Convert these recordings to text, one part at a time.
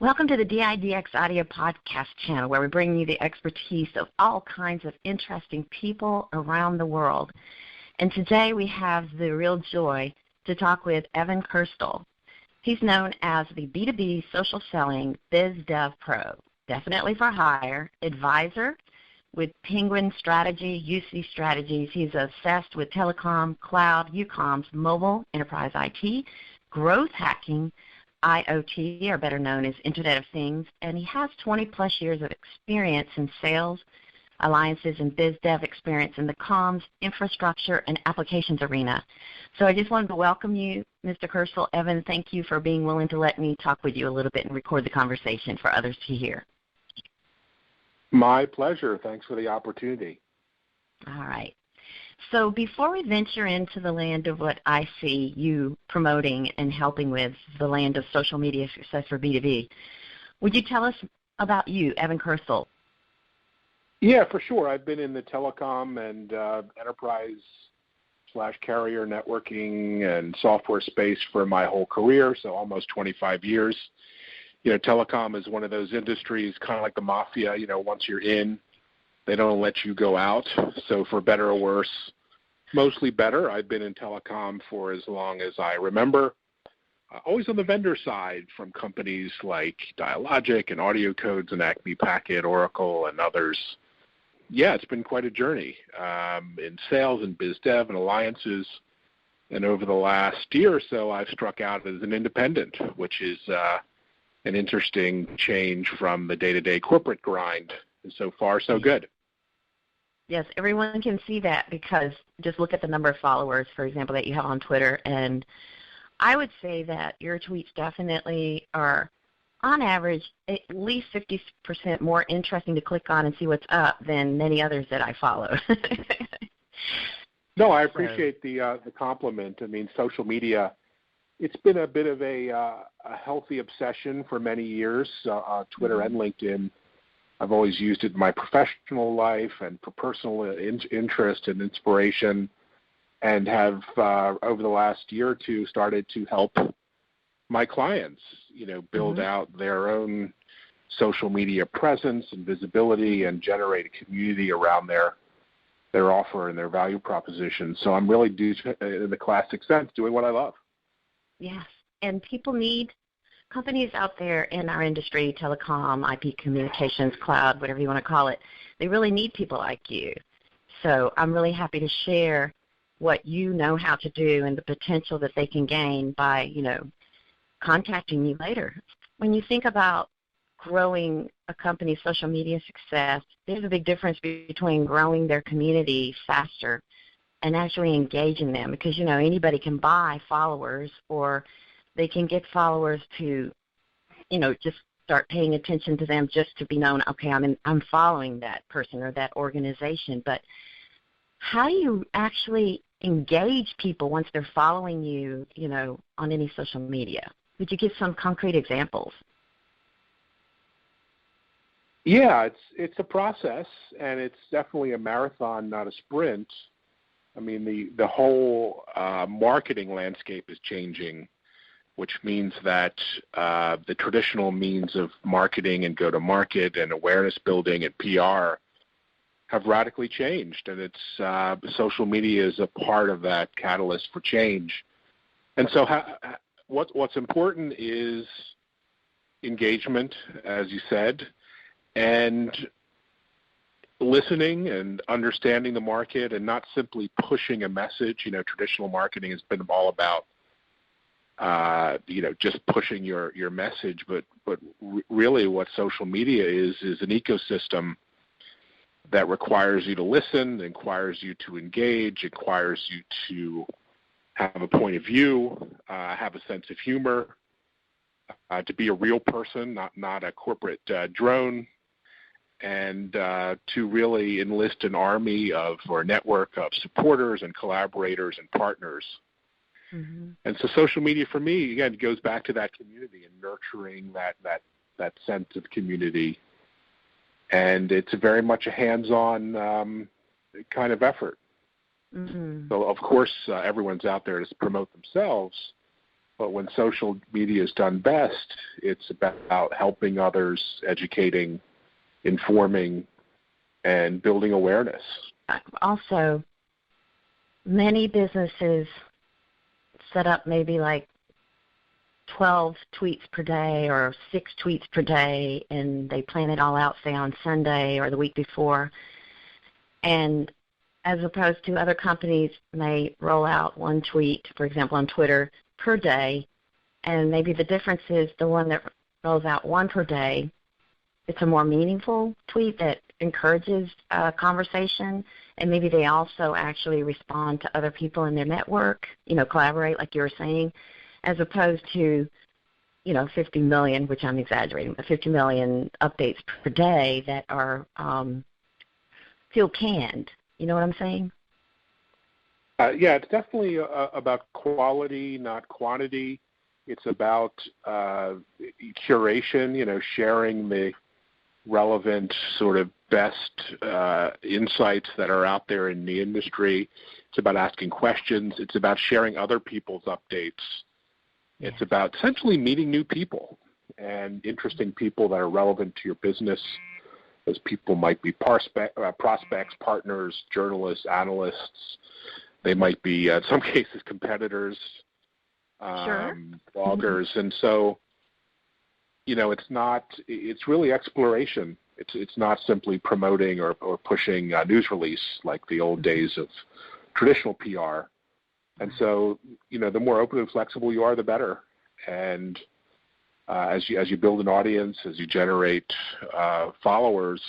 Welcome to the DIDX Audio Podcast channel, where we bring you the expertise of all kinds of interesting people around the world. And today we have the real joy to talk with Evan Kirstel. He's known as the B2B social selling biz dev pro, definitely for hire, advisor with Penguin Strategy, UC Strategies. He's obsessed with telecom, cloud, UComms, mobile, enterprise IT, growth hacking, IoT, or better known as Internet of Things, and he has 20-plus years of experience in sales, alliances, and biz dev experience in the comms, infrastructure, and applications arena. So I just wanted to welcome you, Mr. Kirstel. Evan, thank you for being willing to let me talk with you a little bit and record the conversation for others to hear. My pleasure. Thanks for the opportunity. All right. So before we venture into the land of what I see you promoting and helping with, the land of social media success for B2B, would you tell us about you, Evan Kirstel? Yeah, for sure. I've been in the telecom and enterprise/carrier networking and software space for my whole career, so almost 25 years. You know, telecom is one of those industries, kind of like the mafia. You know, once you're in, they don't let you go out. So for better or worse, mostly better, I've been in telecom for as long as I remember. Always on the vendor side, from companies like Dialogic and Audio Codes and Acme Packet, Oracle, and others. Yeah, it's been quite a journey in sales and biz dev and alliances. And over the last year or so, I've struck out as an independent, which is an interesting change from the day-to-day corporate grind. And so far, so good. Yes, everyone can see that, because just look at the number of followers, for example, that you have on Twitter. And I would say that your tweets definitely are, on average, at least 50% more interesting to click on and see what's up than many others that I follow. No, I appreciate the compliment. I mean, social media, it's been a bit of a healthy obsession for many years, Twitter and LinkedIn. I've always used it in my professional life and for personal interest and inspiration, and have, over the last year or two, started to help my clients, you know, build out their own social media presence and visibility and generate a community around their offer and their value proposition. So I'm really, in the classic sense, doing what I love. Yes, and people need companies out there in our industry, telecom, IP communications, cloud, whatever you want to call it. They really need people like you. So I'm really happy to share what you know how to do and the potential that they can gain by, you know, contacting you later. When you think about growing a company's social media success, there's a big difference between growing their community faster and actually engaging them, because, you know, anybody can buy followers, or they can get followers to, you know, just start paying attention to them just to be known, okay, I'm following that person or that organization. But how do you actually engage people once they're following you, you know, on any social media? Would you give some concrete examples? Yeah, it's a process, and it's definitely a marathon, not a sprint. I mean, the whole marketing landscape is changing, which means that the traditional means of marketing and go-to-market and awareness building and PR have radically changed, and it's social media is a part of that catalyst for change. And so what's important is engagement, as you said, and listening and understanding the market, and not simply pushing a message. You know, traditional marketing has been all about you know, just pushing your message, but really what social media is an ecosystem that requires you to listen, requires you to engage, requires you to have a point of view, have a sense of humor, to be a real person, not a corporate drone, and to really enlist an army or a network of supporters and collaborators and partners. And so social media for me, again, goes back to that community and nurturing that sense of community. And it's very much a hands-on kind of effort. So, of course, everyone's out there to promote themselves, But when social media is done best, it's about helping others, educating, informing, and building awareness. Also, many businesses set up maybe like 12 tweets per day or 6 tweets per day, and they plan it all out, say, on Sunday or the week before. And as opposed to other companies may roll out one tweet, for example, on Twitter per day, and maybe the difference is the one that rolls out one per day, it's a more meaningful tweet that encourages conversation, and maybe they also actually respond to other people in their network, collaborate like you were saying, as opposed to, 50 million, which I'm exaggerating, but 50 million updates per day that are feel canned. You know what I'm saying? Yeah, it's definitely about quality, not quantity. It's about curation, sharing the relevant sort of best insights that are out there in the industry. It's about asking questions. It's about sharing other people's updates. Yeah. It's about essentially meeting new people and interesting people that are relevant to your business. Those people might be prospects, partners, journalists, analysts. They might be, in some cases, competitors, sure. bloggers. And so, it's really exploration. It's not simply promoting or pushing a news release like the old days of traditional PR. And so, the more open and flexible you are, the better. And as you build an audience, as you generate followers,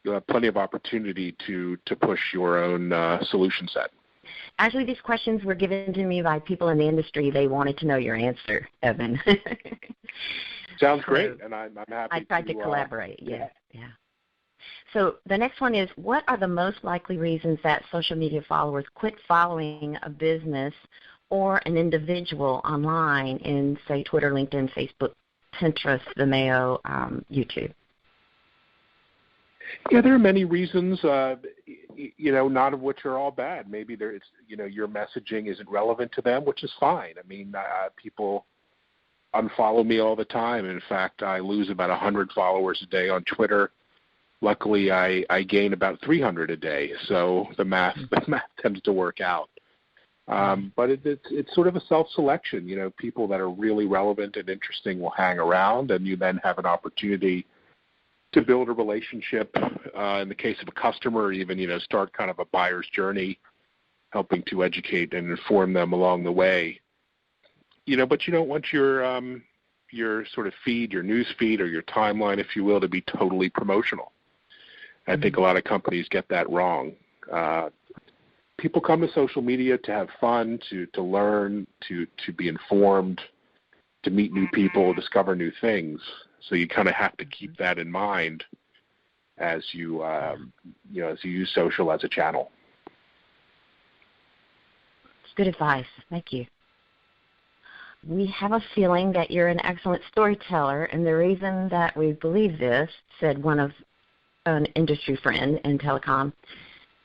you'll have plenty of opportunity to push your own solution set. Actually, these questions were given to me by people in the industry. They wanted to know your answer, Evan. Sounds great, and I'm happy. I tried to collaborate. Yeah. So the next one is, what are the most likely reasons that social media followers quit following a business or an individual online in, say, Twitter, LinkedIn, Facebook, Pinterest, Vimeo, YouTube? Yeah, there are many reasons, none of which are all bad. Maybe your messaging isn't relevant to them, which is fine. I mean, people unfollow me all the time. In fact, I lose about 100 followers a day on Twitter. Luckily, I gain about 300 a day, so the math tends to work out. But it's sort of a self-selection. People that are really relevant and interesting will hang around, and you then have an opportunity to build a relationship, in the case of a customer, even, start kind of a buyer's journey, helping to educate and inform them along the way. But you don't want your sort of feed, your news feed or your timeline, if you will, to be totally promotional. I think a lot of companies get that wrong. People come to social media to have fun, to learn, to be informed, to meet new people, discover new things. So you kind of have to keep that in mind as you use social as a channel. It's good advice. Thank you. We have a feeling that you're an excellent storyteller, and the reason that we believe this, said an industry friend in telecom,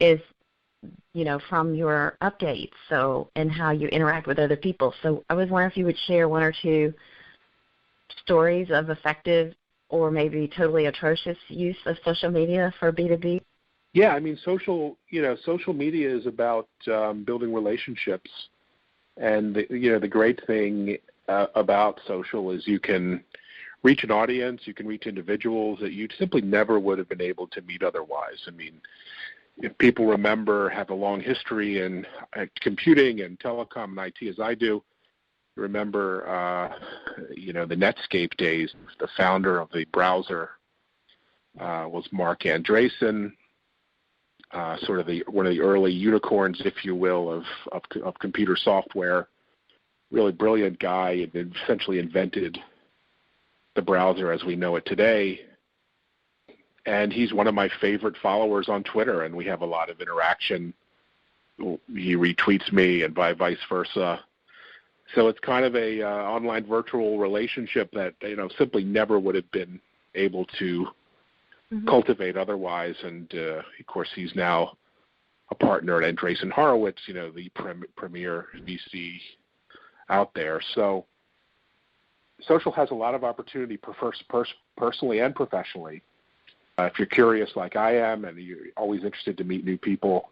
is from your updates, and how you interact with other people. So I was wondering if you would share one or two stories of effective or maybe totally atrocious use of social media for B2B. Yeah, I mean, social media is about building relationships, and the great thing about social is you can reach an audience, you can reach individuals that you simply never would have been able to meet otherwise. I mean, if people have a long history in computing and telecom and IT as I do, remember, the Netscape days. The founder of the browser was Mark Andreessen, sort of one of the early unicorns, if you will, of computer software. Really brilliant guy, and essentially invented the browser as we know it today. And he's one of my favorite followers on Twitter, and we have a lot of interaction. He retweets me, and vice versa. So it's kind of a online virtual relationship that simply never would have been able to cultivate otherwise. And of course, he's now a partner at Andreessen Horowitz, the premier VC out there. So social has a lot of opportunity personally and professionally. If you're curious like I am and you're always interested to meet new people,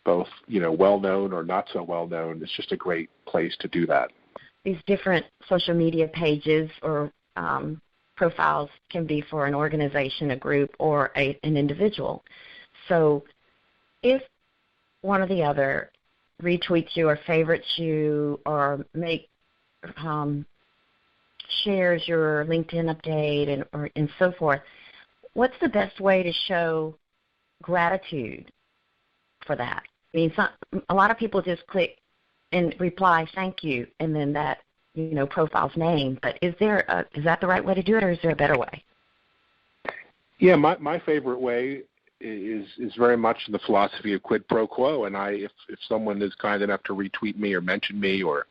both, well-known or not so well-known, it's just a great place to do that. These different social media pages or profiles can be for an organization, a group, or an individual. So if one or the other retweets you or favorites you or shares your LinkedIn update and so forth, what's the best way to show gratitude for that? I mean, a lot of people just click and reply, thank you, and then that, profile's name. But is that the right way to do it, or is there a better way? Yeah, my favorite way is very much the philosophy of quid pro quo. And if someone is kind enough to retweet me or mention me or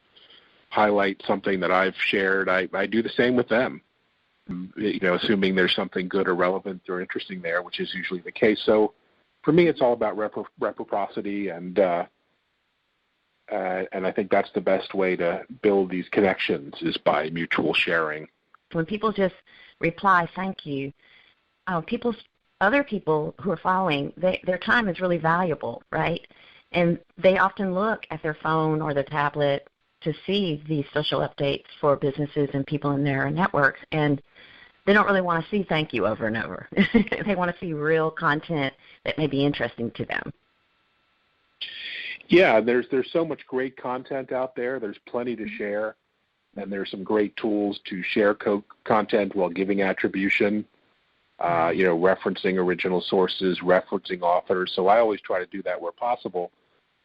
highlight something that I've shared, I do the same with them. Assuming there's something good or relevant or interesting there, which is usually the case. So for me, it's all about reciprocity, and I think that's the best way to build these connections is by mutual sharing. When people just reply, thank you, other people who are following, their time is really valuable, right? And they often look at their phone or their tablet to see these social updates for businesses and people in their networks, and they don't really want to see thank you over and over. They want to see real content that may be interesting to them. Yeah, there's so much great content out there. There's plenty to share, and there's some great tools to share content while giving attribution, referencing original sources, referencing authors. So I always try to do that where possible.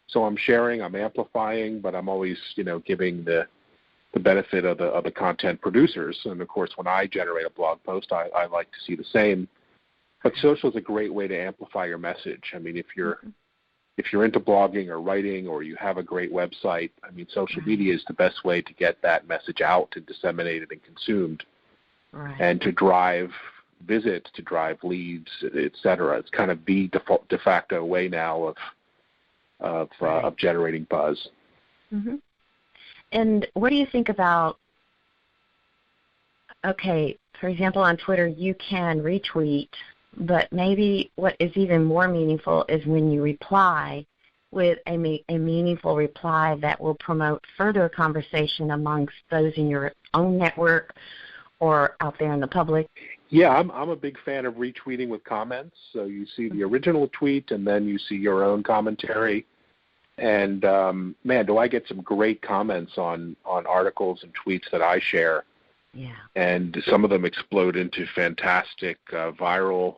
So I'm sharing, I'm amplifying, but I'm always, giving the benefit of the content producers. And of course, when I generate a blog post, I like to see the same. But social is a great way to amplify your message. I mean, if you're into blogging or writing, or you have a great website, I mean, social media is the best way to get that message out and disseminated and consumed, and to drive visits, to drive leads, et cetera. It's kind of the de facto way now of generating buzz. Mm-hmm. And what do you think about, for example, on Twitter, you can retweet, but maybe what is even more meaningful is when you reply with a meaningful reply that will promote further conversation amongst those in your own network or out there in the public. Yeah, I'm a big fan of retweeting with comments. So you see the original tweet, and then you see your own commentary. And, man, do I get some great comments on articles and tweets that I share. Yeah. And some of them explode into fantastic viral,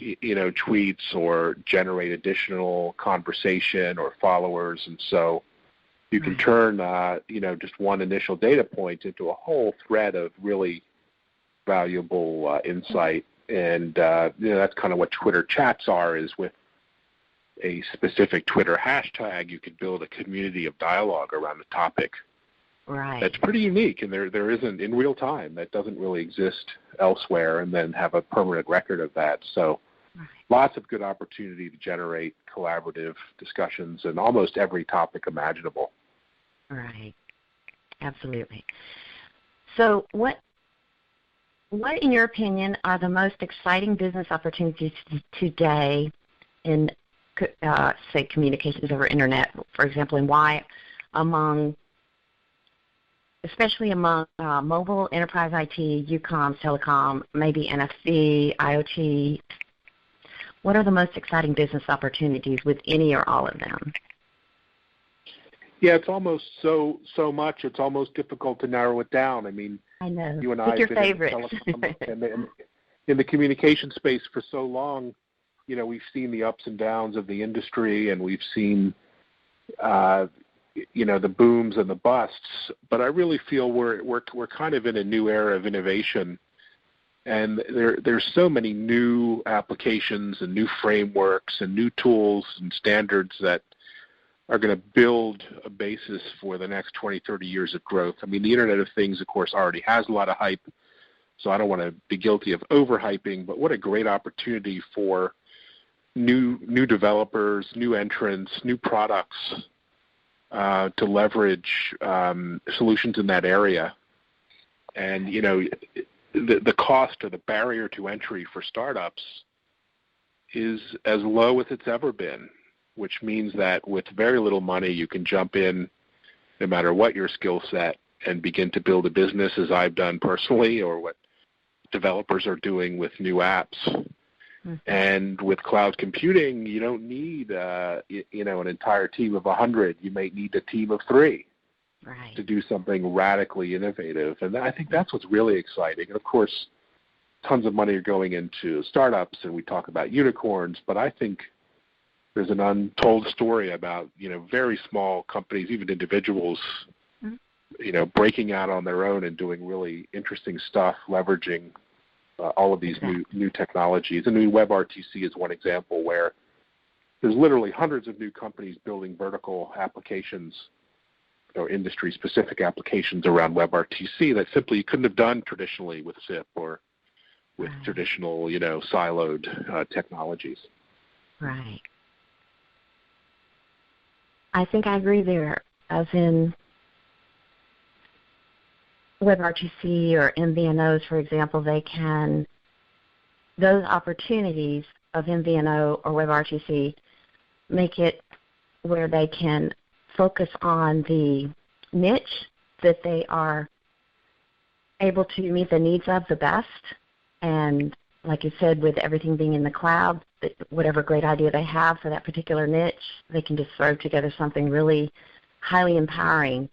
tweets, or generate additional conversation or followers. And so you can turn, just one initial data point into a whole thread of really valuable insight. And, that's kind of what Twitter chats are, is with a specific Twitter hashtag, you could build a community of dialogue around the topic. Right. That's pretty unique, and there isn't in real time. That doesn't really exist elsewhere, and then have a permanent record of that. So lots of good opportunity to generate collaborative discussions in almost every topic imaginable. Right. Absolutely. So what in your opinion, are the most exciting business opportunities today in say communications over internet, for example, and why especially among mobile, enterprise IT, UComms, telecom, maybe NFC, IoT? What are the most exciting business opportunities with any or all of them? Yeah, it's almost so much. It's almost difficult to narrow it down. I mean, I know. You and I have been in the communication space for so long. We've seen the ups and downs of the industry, and we've seen, the booms and the busts. But I really feel we're kind of in a new era of innovation, and there's so many new applications and new frameworks and new tools and standards that are going to build a basis for the next 20, 30 years of growth. I mean, the Internet of Things, of course, already has a lot of hype, so I don't want to be guilty of overhyping, but what a great opportunity for new developers, new entrants, new products to leverage solutions in that area. And, the cost or the barrier to entry for startups is as low as it's ever been, which means that with very little money you can jump in no matter what your skill set and begin to build a business, as I've done personally, or what developers are doing with new apps. Mm-hmm. And with cloud computing, you don't need an entire team of 100. You may need a team of 3 to do something radically innovative. And I think that's what's really exciting. And, of course, tons of money are going into startups, and we talk about unicorns, but I think there's an untold story about, very small companies, even individuals, breaking out on their own and doing really interesting stuff, leveraging all of these new technologies. And WebRTC is one example where there's literally hundreds of new companies building vertical applications or industry-specific applications around WebRTC that simply you couldn't have done traditionally with SIP or with traditional, siloed technologies. Right. I think I agree there, as in WebRTC or MVNOs, for example, those opportunities of MVNO or WebRTC make it where they can focus on the niche that they are able to meet the needs of the best. And like you said, with everything being in the cloud, whatever great idea they have for that particular niche, they can just throw together something really highly empowering.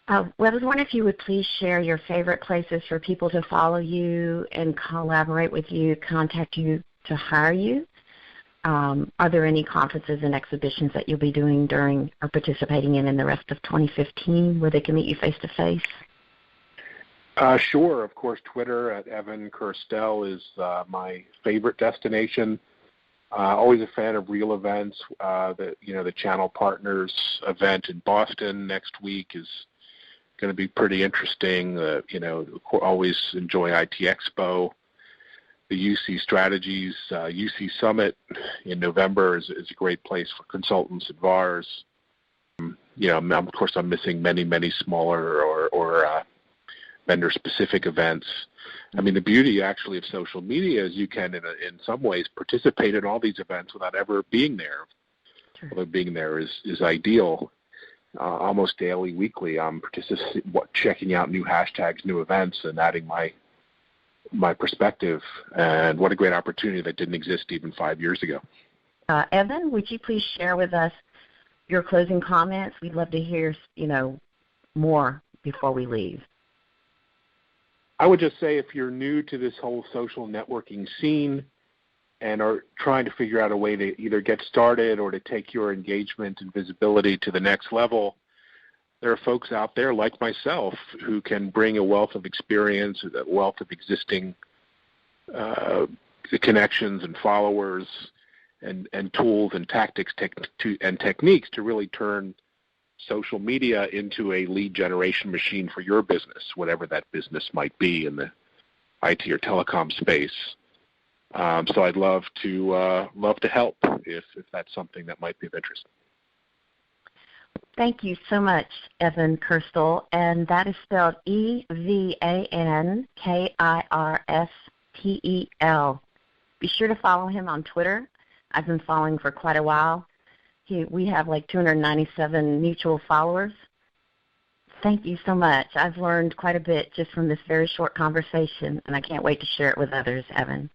Well, I was wondering if you would please share your favorite places for people to follow you and collaborate with you, contact you to hire you. Are there any conferences and exhibitions that you'll be doing during or participating in the rest of 2015 where they can meet you face-to-face? Sure. Of course, Twitter at Evan Kirstel is my favorite destination. Always a fan of real events. The Channel Partners event in Boston next week is going to be pretty interesting. Always enjoy IT Expo. The UC Strategies UC Summit in November is a great place for consultants and VARs. Of course, I'm missing many smaller or vendor-specific events. I mean, the beauty actually of social media is you can, in some ways, participate in all these events without ever being there. Sure. Although being there is ideal. Almost daily, weekly, I'm checking out new hashtags, new events, and adding my perspective. And what a great opportunity that didn't exist even 5 years ago. Evan, would you please share with us your closing comments? We'd love to hear, more before we leave. I would just say if you're new to this whole social networking scene and are trying to figure out a way to either get started or to take your engagement and visibility to the next level, there are folks out there like myself who can bring a wealth of experience, a wealth of existing connections and followers and tools and tactics and techniques to really turn social media into a lead generation machine for your business, whatever that business might be in the IT or telecom space. So I'd love to help if that's something that might be of interest. Thank you so much, Evan Kirstel, and that is spelled EvanKirstel. Be sure to follow him on Twitter. I've been following for quite a while. We have like 297 mutual followers. Thank you so much. I've learned quite a bit just from this very short conversation, and I can't wait to share it with others, Evan.